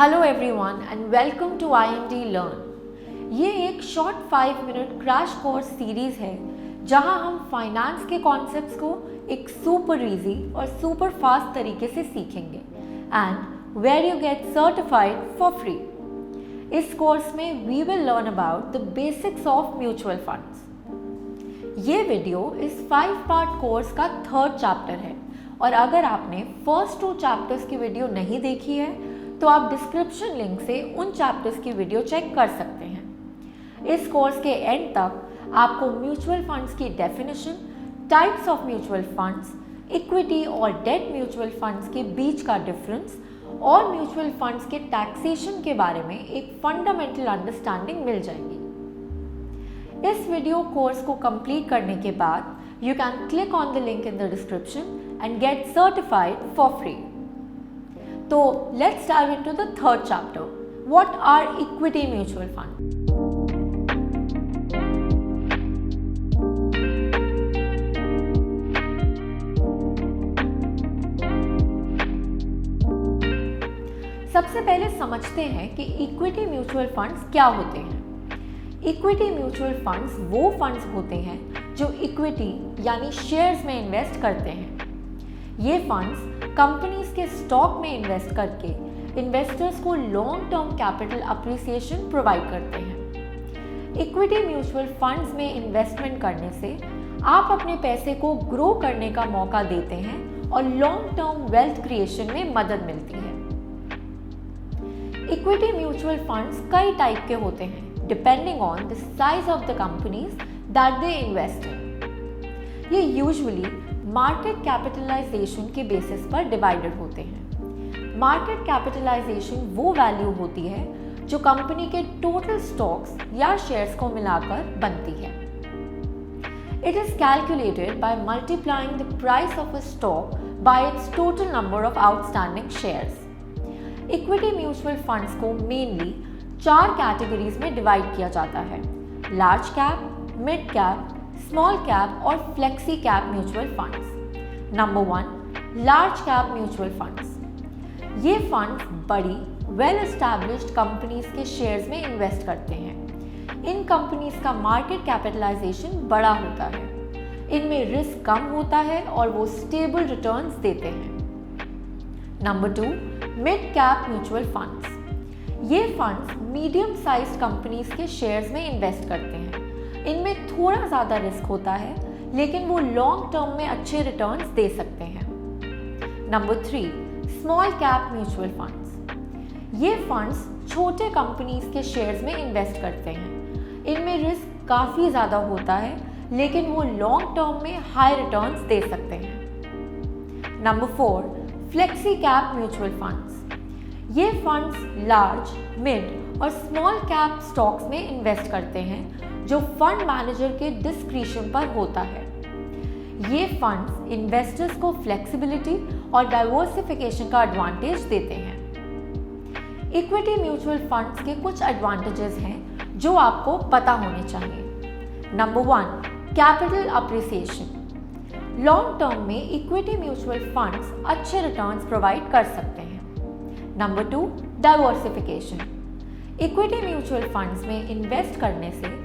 Hello everyone and welcome to IMD learn. ये एक short 5 minute crash course series है जहां हम फाइनेंस के कॉन्सेप्ट्स को एक सुपर इजी और सुपर फास्ट तरीके से सीखेंगे and where you get certified for free. इस कोर्स में we will learn about the basics of mutual funds. ये वीडियो इस 5 पार्ट कोर्स का 3rd चैप्टर है और अगर आपने फर्स्ट 2 चैप्टर्स की वीडियो नहीं देखी है तो आप डिस्क्रिप्शन लिंक से उन चैप्टर्स की वीडियो चेक कर सकते हैं। इस कोर्स के एंड तक आपको म्यूचुअल फंड्स की definition, types of mutual funds, equity और डेट म्यूचुअल फंड्स के बीच का डिफरेंस और म्यूचुअल फंड्स के टैक्सेशन के बारे में एक फंडामेंटल अंडरस्टैंडिंग मिल जाएगी। इस वीडियो कोर्स को कंप्लीट करने के बाद you can click on the link in the description and gate certified for free. तो let's dive into the 3rd chapter. What are equity mutual funds? सबसे पहले समझते हैं कि इक्विटी म्यूचुअल फंड्स क्या होते हैं। इक्विटी म्यूचुअल फंड्स वो फंड्स होते हैं जो इक्विटी यानी शेयर्स में इन्वेस्ट करते हैं। ये फंड्स कंपनीज के स्टॉक में इन्वेस्ट करके इन्वेस्टर्स को long term capital appreciation provide करते हैं। इक्विटी म्यूचुअल फंड्स में इन्वेस्टमेंट करने से आप अपने पैसे को ग्रो करने का मौका देते हैं और लॉन्ग टर्म वेल्थ क्रिएशन में मदद मिलती है। इक्विटी म्यूचुअल फंड्स कई टाइप के होते हैं depending on the size of the companies that they invest in. ये यूजुअली मार्केट कैपिटलाइजेशन के बेसिस पर डिवाइडेड होते हैं। मार्केट कैपिटलाइजेशन वो वैल्यू होती है जो कंपनी के टोटल स्टॉक्स या शेयर्स को मिलाकर बनती है। It is calculated by multiplying the price of a stock by its total number of outstanding shares. Equity mutual funds को मेनली 4 कैटेगरीज में डिवाइड किया जाता है: large cap, mid cap, small cap और flexi cap mutual funds. Number 1, large cap mutual funds. ये funds बड़ी well established companies के shares में इन्वेस्ट करते हैं। इन कंपनीज का मार्केट कैपिटलाइजेशन बड़ा होता है, इनमें रिस्क कम होता है और वो स्टेबल रिटर्न्स देते हैं। Number 2, mid cap mutual funds. ये फंड्स मीडियम साइज्ड कंपनीज के शेयर्स में इन्वेस्ट करते हैं। इनमें थोड़ा ज़्यादा रिस्क होता है लेकिन वो लॉन्ग टर्म में अच्छे रिटर्न्स दे सकते हैं। Number 3, small cap mutual funds. ये फंड्स छोटे कंपनीज के शेयर्स में इन्वेस्ट करते हैं। इनमें रिस्क काफ़ी ज़्यादा होता है लेकिन वो लॉन्ग टर्म में हाई रिटर्न्स दे सकते हैं। Number 4, flexi cap mutual funds. ये फंड्स लार्ज, मिड और स्मॉल कैप स्टॉक्स में इन्वेस्ट करते हैं जो फंड मैनेजर के डिस्क्रिशन पर होता है। ये फंड्स इन्वेस्टर्स को फ्लेक्सिबिलिटी और डाइवर्सिफिकेशन का एडवांटेज देते हैं। इक्विटी म्यूचुअल फंड्स के कुछ एडवांटेजेस हैं जो आपको पता होने चाहिए। Number 1, capital appreciation. Long term में इक्विटी म्यूचुअल फंड्स अच्छे रिटर्न्स प्रोवाइड कर सकते हैं। Number 2, diversification. Equity mutual funds में इन्वेस्ट करने से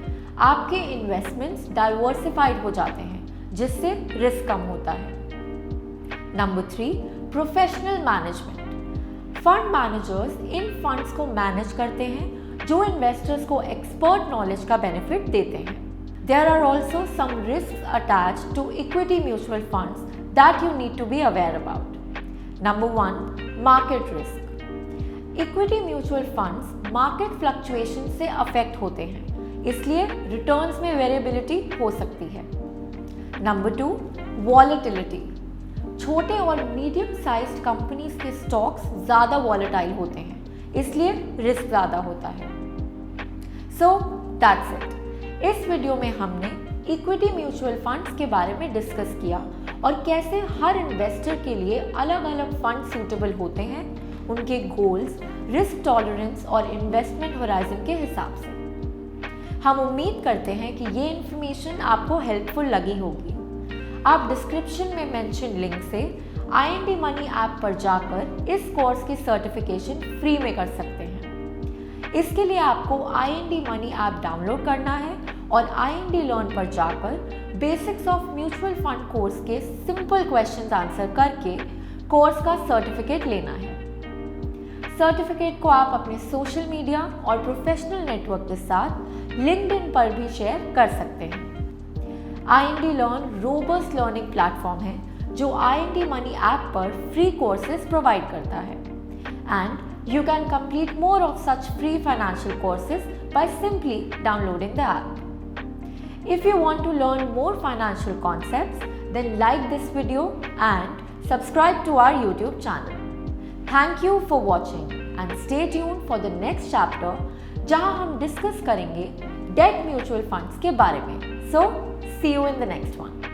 आपके इन्वेस्टमेंट्स डाइवर्सिफाइड हो जाते हैं जिससे रिस्क कम होता है। Number 3, professional management. Fund managers इन फंड्स को मैनेज करते हैं जो इन्वेस्टर्स को एक्सपर्ट नॉलेज का बेनिफिट देते हैं। There are also some risk attached to equity mutual funds that you need to be aware about. Number 1, market risk. Equity mutual funds market fluctuation से affect होते हैं, इसलिए रिटर्न्स में variability हो सकती है। Number 2, volatility. छोटे और मीडियम साइज्ड कंपनीज के स्टॉक्स ज़्यादा वॉलेटाइल होते हैं, इसलिए रिस्क ज़्यादा होता है। So that's it. इस वीडियो में हमने इक्विटी म्यूचुअल फंड्स के बारे में डिस्कस किया और कैसे हर इन्वेस्टर के लिए अलग अलग फंड सूटेबल होते हैं, उनके गोल्स, रिस्क टॉलरेंस और इन्वेस्टमेंट होराइजन के हिसाब से। हम उम्मीद करते हैं कि ये इन्फॉर्मेशन आपको हेल्पफुल लगी होगी। आप डिस्क्रिप्शन में मेंशन लिंक से IND मनी ऐप पर जाकर इस कोर्स की सर्टिफिकेशन फ्री में कर सकते हैं। इसके लिए आपको IND मनी ऐप डाउनलोड करना है और IND लर्न पर जाकर basics of mutual fund course के सिंपल क्वेश्चंस आंसर करके कोर्स का सर्टिफिकेट लेना है। सर्टिफिकेट को आप अपने सोशल मीडिया और प्रोफेशनल नेटवर्क के साथ लिंक्डइन पर भी शेयर कर सकते हैं। IND learn robust learning platform है जो IND मनी ऐप पर फ्री कोर्सेज प्रोवाइड करता है and you can complete more of such free financial courses by simply downloading the app. If you want to learn more financial concepts, then like this video and subscribe to our YouTube channel. Thank you for watching and stay tuned for the next chapter जहां हम discuss करेंगे debt mutual funds के बारे में। So, see you in the next one.